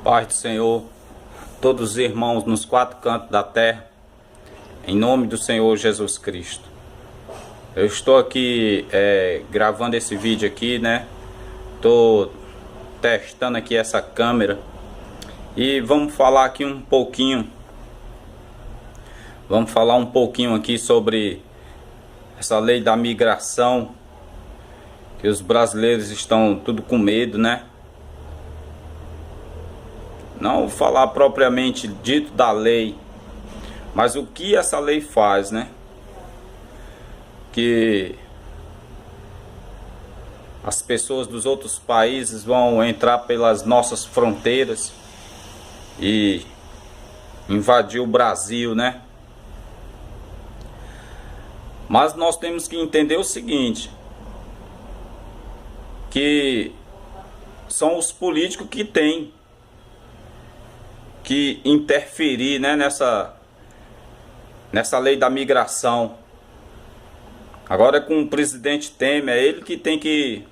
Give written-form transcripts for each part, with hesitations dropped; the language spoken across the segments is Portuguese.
Paz do Senhor, todos os irmãos nos quatro cantos da terra, em nome do Senhor Jesus Cristo. Eu estou aqui gravando esse vídeo aqui, né? Estou testando aqui essa câmera e vamos falar aqui um pouquinho. Vamos falar um pouquinho aqui sobre essa lei da migração, que os brasileiros estão tudo com medo, né? Não falar propriamente dito da lei, mas o que essa lei faz, né? Que as pessoas dos outros países vão entrar pelas nossas fronteiras e invadir o Brasil, né? Mas nós temos que entender o seguinte, que são os políticos que têm que interferir, né, nessa lei da migração. Agora com o presidente Temer, é ele que tem que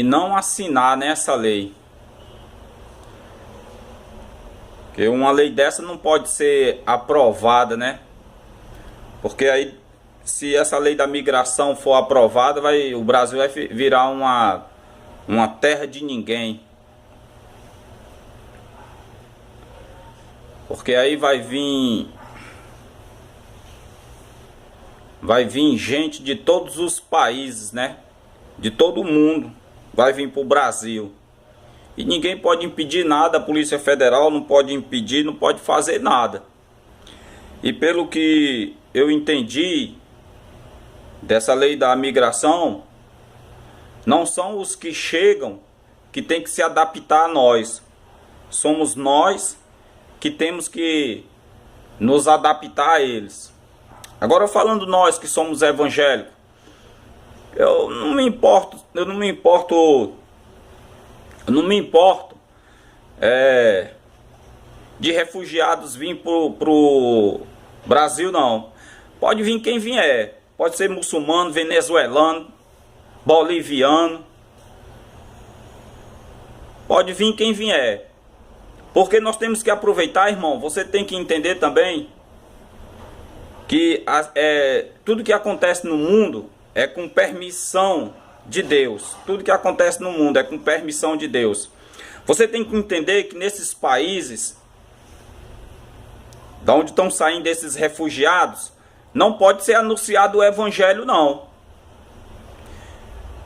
não assinar nessa lei. Porque uma lei dessa não pode ser aprovada, né? Porque aí, se essa lei da migração for aprovada, o Brasil vai virar uma terra de ninguém. Porque aí vai vir gente de todos os países, né? De todo mundo vai vir para o Brasil. E ninguém pode impedir nada, a Polícia Federal não pode impedir, não pode fazer nada. E pelo que eu entendi dessa lei da migração, não são os que chegam que tem que se adaptar a nós. Somos nós que temos que nos adaptar a eles. Agora falando nós que somos evangélicos, eu não me importo de refugiados vir pro Brasil, não. Pode vir quem vier, pode ser muçulmano, venezuelano, boliviano, pode vir quem vier. Porque nós temos que aproveitar, irmão. Você tem que entender também que tudo que acontece no mundo é com permissão de Deus. Tudo que acontece no mundo é com permissão de Deus. Você tem que entender que nesses países, da onde estão saindo esses refugiados, não pode ser anunciado o evangelho, não.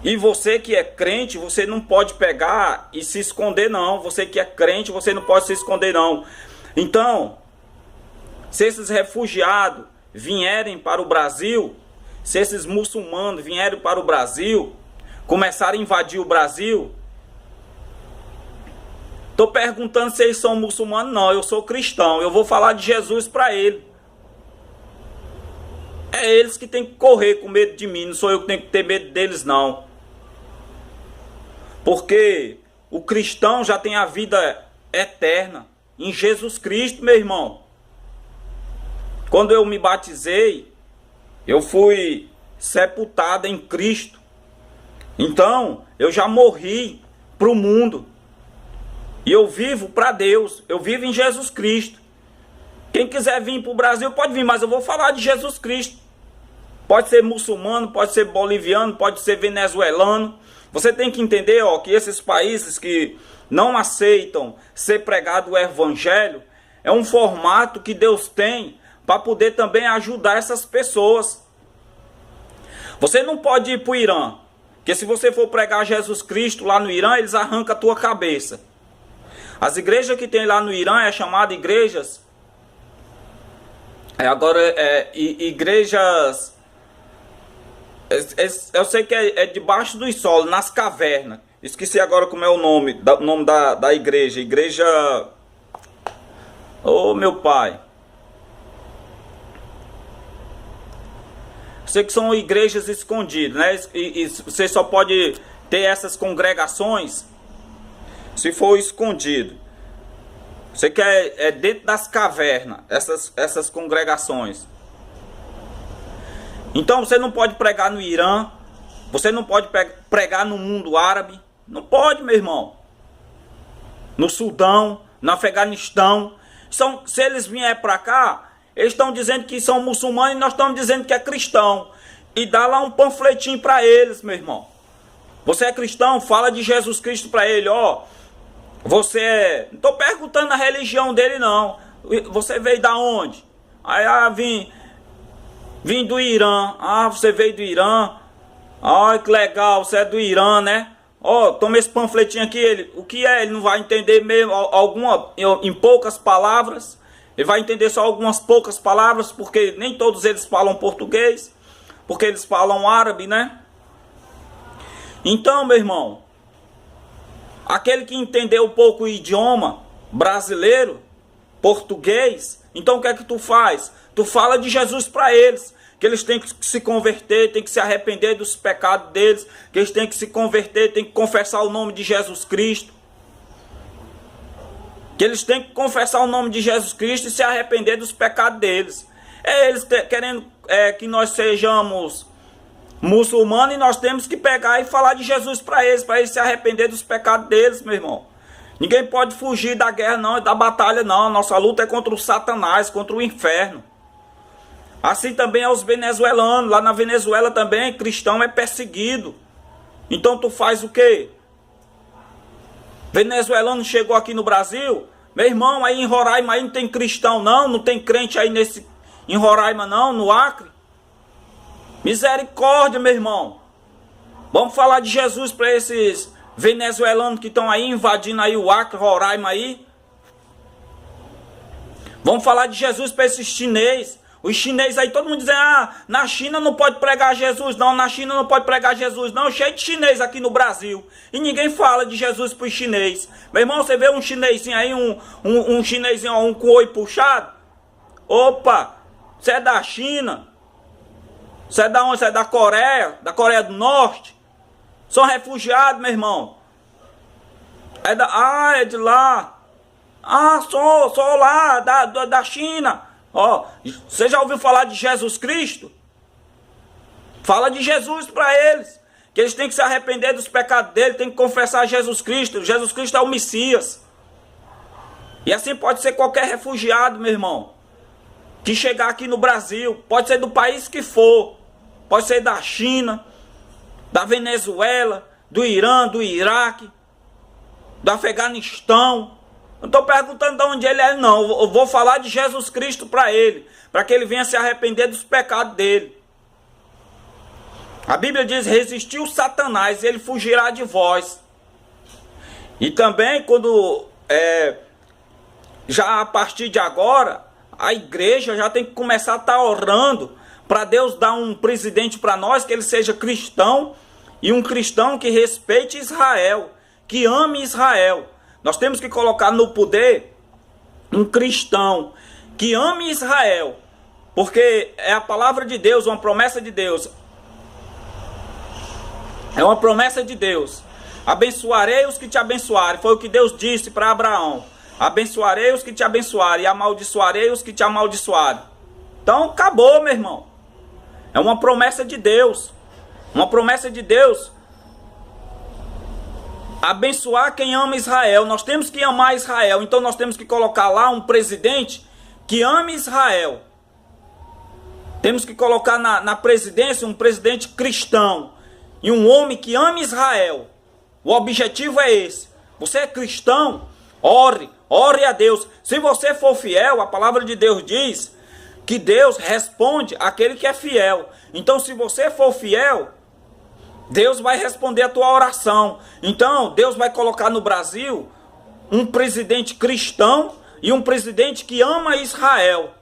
E você que é crente, você não pode pegar e se esconder, não. Você que é crente, você não pode se esconder, não. Então, se esses refugiados vierem para o Brasil, se esses muçulmanos vierem para o Brasil, começarem a invadir o Brasil, estou perguntando se eles são muçulmanos. Não, eu sou cristão, eu vou falar de Jesus para eles. É eles que têm que correr com medo de mim, não sou eu que tenho que ter medo deles, não. Porque o cristão já tem a vida eterna em Jesus Cristo, meu irmão. Quando eu me batizei, eu fui sepultado em Cristo. Então, eu já morri para o mundo. E eu vivo para Deus. Eu vivo em Jesus Cristo. Quem quiser vir para o Brasil pode vir, mas eu vou falar de Jesus Cristo. Pode ser muçulmano, pode ser boliviano, pode ser venezuelano. Você tem que entender, ó, que esses países que não aceitam ser pregado o evangelho, é um formato que Deus tem para poder também ajudar essas pessoas. Você não pode ir para o Irã, porque se você for pregar Jesus Cristo lá no Irã, eles arrancam a tua cabeça. As igrejas que tem lá no Irã é chamada igrejas... igrejas... Eu sei que é debaixo do solo, nas cavernas. Esqueci agora como é o nome da igreja. Igreja... Oh, meu pai. Sei que são igrejas escondidas, né? E você só pode ter essas congregações se for escondido. Sei que é dentro das cavernas, essas congregações. Então você não pode pregar no Irã, você não pode pregar no mundo árabe, Não pode, meu irmão. No Sudão, no Afeganistão. Se eles vierem para cá, eles estão dizendo que são muçulmanos e nós estamos dizendo que é cristão. E dá lá um panfletinho para eles, meu irmão. Você é cristão? Fala de Jesus Cristo para ele, ó. Você é... Não estou perguntando a religião dele, não. Você veio da onde? Aí, vim do Irã. Ah, você veio do Irã. Ai, que legal, você é do Irã, né? Ó, toma esse panfletinho aqui. O que é? Ele não vai entender mesmo em poucas palavras. Ele vai entender só algumas poucas palavras, porque nem todos eles falam português. Porque eles falam árabe, né? Então, meu irmão, aquele que entendeu um pouco o idioma brasileiro, português, então o que é que tu faz? Tu fala de Jesus para eles, que eles têm que se converter, têm que se arrepender dos pecados deles, que eles têm que se converter, têm que confessar o nome de Jesus Cristo. Que eles têm que confessar o nome de Jesus Cristo e se arrepender dos pecados deles. É eles querendo que nós sejamos muçulmanos e nós temos que pegar e falar de Jesus para eles se arrepender dos pecados deles, meu irmão. Ninguém pode fugir da guerra não, da batalha não. Nossa luta é contra o Satanás, contra o inferno. Assim também é os venezuelanos. Lá na Venezuela também, cristão é perseguido. Então tu faz o quê? Venezuelano chegou aqui no Brasil, meu irmão, aí em Roraima aí não tem cristão não, não tem crente aí em Roraima não, no Acre. Misericórdia, meu irmão. Vamos falar de Jesus para esses venezuelanos que estão aí invadindo aí o Acre, Roraima aí. Vamos falar de Jesus para esses chineses. Os chineses aí, todo mundo dizendo, na China não pode pregar Jesus não, na China não pode pregar Jesus não, cheio de chinês aqui no Brasil. E ninguém fala de Jesus para os chineses. Meu irmão, você vê um chinesinho aí, um chinesinho com o olho puxado? Opa, você é da China? Você é da onde? Você é da Coreia do Norte? São refugiados, meu irmão. É de lá. Sou lá, da China. Ó, você já ouviu falar de Jesus Cristo? Fala de Jesus para eles. Que eles têm que se arrepender dos pecados deles, têm que confessar Jesus Cristo. Jesus Cristo é o Messias. E assim pode ser qualquer refugiado, meu irmão, que chegar aqui no Brasil. Pode ser do país que for. Pode ser da China, da Venezuela, do Irã, do Iraque, do Afeganistão. Não estou perguntando de onde ele é, não. Eu vou falar de Jesus Cristo para ele, para que ele venha se arrepender dos pecados dele. A Bíblia diz, resistiu Satanás e ele fugirá de vós. E também quando, já a partir de agora, a igreja já tem que começar a estar orando para Deus dar um presidente para nós, que ele seja cristão, e um cristão que respeite Israel, que ame Israel. Nós temos que colocar no poder um cristão que ame Israel, porque é a palavra de Deus, uma promessa de Deus. É uma promessa de Deus. Abençoarei os que te abençoarem. Foi o que Deus disse para Abraão. Abençoarei os que te abençoarem e amaldiçoarei os que te amaldiçoarem. Então acabou, meu irmão. É uma promessa de Deus. Uma promessa de Deus. Abençoar quem ama Israel. Nós temos que amar Israel. Então nós temos que colocar lá um presidente que ame Israel. Temos que colocar na presidência um presidente cristão. E um homem que ame Israel. O objetivo é esse. Você é cristão? Ore a Deus. Se você for fiel, a palavra de Deus diz que Deus responde àquele que é fiel. Então se você for fiel, Deus vai responder a tua oração. Então Deus vai colocar no Brasil um presidente cristão e um presidente que ama Israel.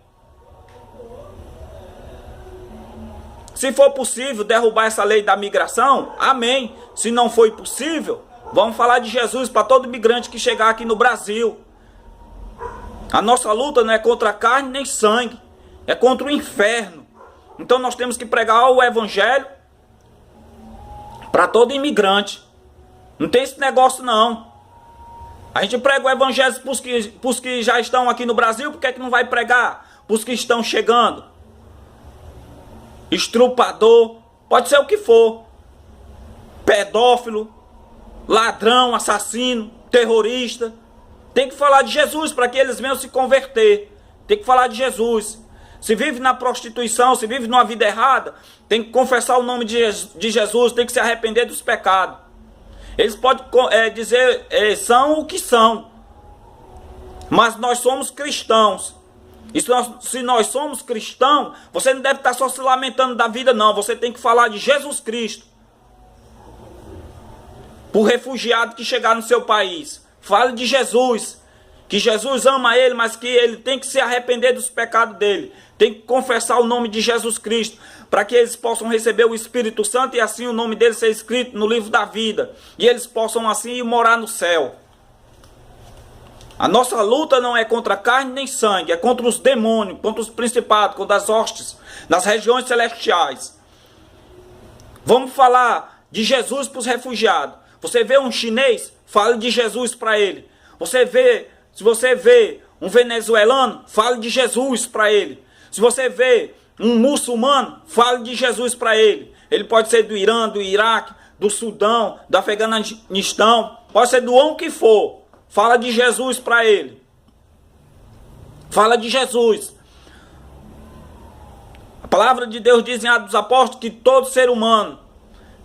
Se for possível derrubar essa lei da migração, amém. Se não for possível, vamos falar de Jesus para todo imigrante que chegar aqui no Brasil. A nossa luta não é contra carne nem sangue, é contra o inferno. Então nós temos que pregar o evangelho para todo imigrante. Não tem esse negócio não. A gente prega o evangelho para os que já estão aqui no Brasil, por que é que não vai pregar para os que estão chegando? Estrupador, pode ser o que for. Pedófilo, ladrão, assassino, terrorista. Tem que falar de Jesus para que eles venham se converter. Tem que falar de Jesus. Se vive na prostituição, se vive numa vida errada, tem que confessar o nome de Jesus, tem que se arrepender dos pecados. Eles podem dizer, são o que são, mas nós somos cristãos. E se nós somos cristãos, você não deve estar só se lamentando da vida, não. Você tem que falar de Jesus Cristo. Por refugiado que chegar no seu país, fale de Jesus. Que Jesus ama ele, mas que ele tem que se arrepender dos pecados dele. Tem que confessar o nome de Jesus Cristo, para que eles possam receber o Espírito Santo e assim o nome dele ser escrito no livro da vida. E eles possam assim ir morar no céu. A nossa luta não é contra carne nem sangue, é contra os demônios, contra os principados, contra as hostes, nas regiões celestiais. Vamos falar de Jesus para os refugiados. Você vê um chinês, fale de Jesus para ele. Se você vê um venezuelano, fale de Jesus para ele. Se você vê um muçulmano, fale de Jesus para ele. Ele pode ser do Irã, do Iraque, do Sudão, do Afeganistão, pode ser do onde que for. Fala de Jesus para ele. Fala de Jesus. A palavra de Deus diz em Atos dos Apóstolos que todo ser humano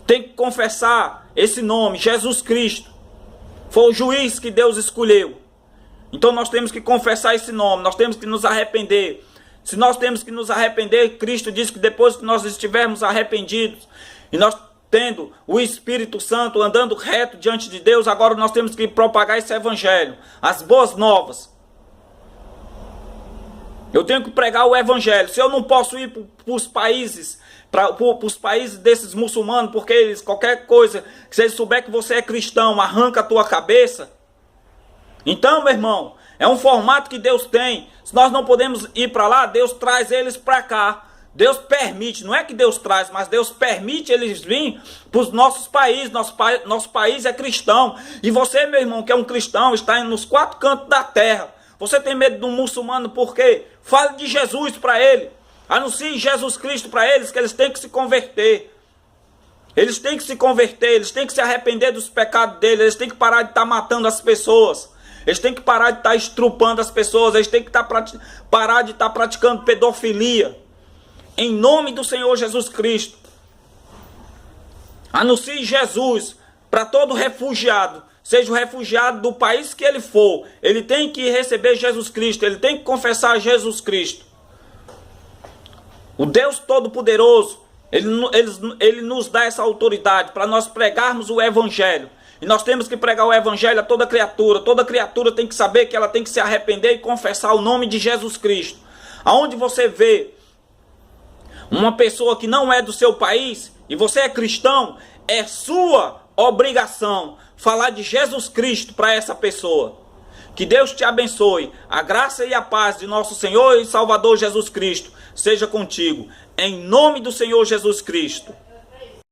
tem que confessar esse nome, Jesus Cristo. Foi o juiz que Deus escolheu. Então nós temos que confessar esse nome, nós temos que nos arrepender. Se nós temos que nos arrepender, Cristo diz que depois que nós estivermos arrependidos, e nós tendo o Espírito Santo andando reto diante de Deus, agora nós temos que propagar esse evangelho, as boas novas. Eu tenho que pregar o evangelho. Se eu não posso ir para os países, para os países desses muçulmanos, porque eles, qualquer coisa, se eles souberem que você é cristão, arranca a tua cabeça. Então, meu irmão, é um formato que Deus tem. Se nós não podemos ir para lá, Deus traz eles para cá. Deus permite, não é que Deus traz, mas Deus permite eles virem para os nossos países. Nosso país é cristão. E você, meu irmão, que é um cristão, está nos 4 cantos da terra. Você tem medo de um muçulmano por quê? Fale de Jesus para ele. Anuncie Jesus Cristo para eles, que eles têm que se converter. Eles têm que se converter, eles têm que se arrepender dos pecados deles, eles têm que parar de estar matando as pessoas. Eles têm que parar de estar estrupando as pessoas, eles têm que parar de estar praticando pedofilia. Em nome do Senhor Jesus Cristo. Anuncie Jesus para todo refugiado. Seja o refugiado do país que ele for. Ele tem que receber Jesus Cristo. Ele tem que confessar Jesus Cristo. O Deus Todo-Poderoso, ele nos dá essa autoridade para nós pregarmos o Evangelho. E nós temos que pregar o Evangelho a toda criatura. Toda criatura tem que saber que ela tem que se arrepender e confessar o nome de Jesus Cristo. Aonde você vê uma pessoa que não é do seu país e você é cristão, é sua obrigação falar de Jesus Cristo para essa pessoa. Que Deus te abençoe. A graça e a paz de nosso Senhor e Salvador Jesus Cristo seja contigo. Em nome do Senhor Jesus Cristo.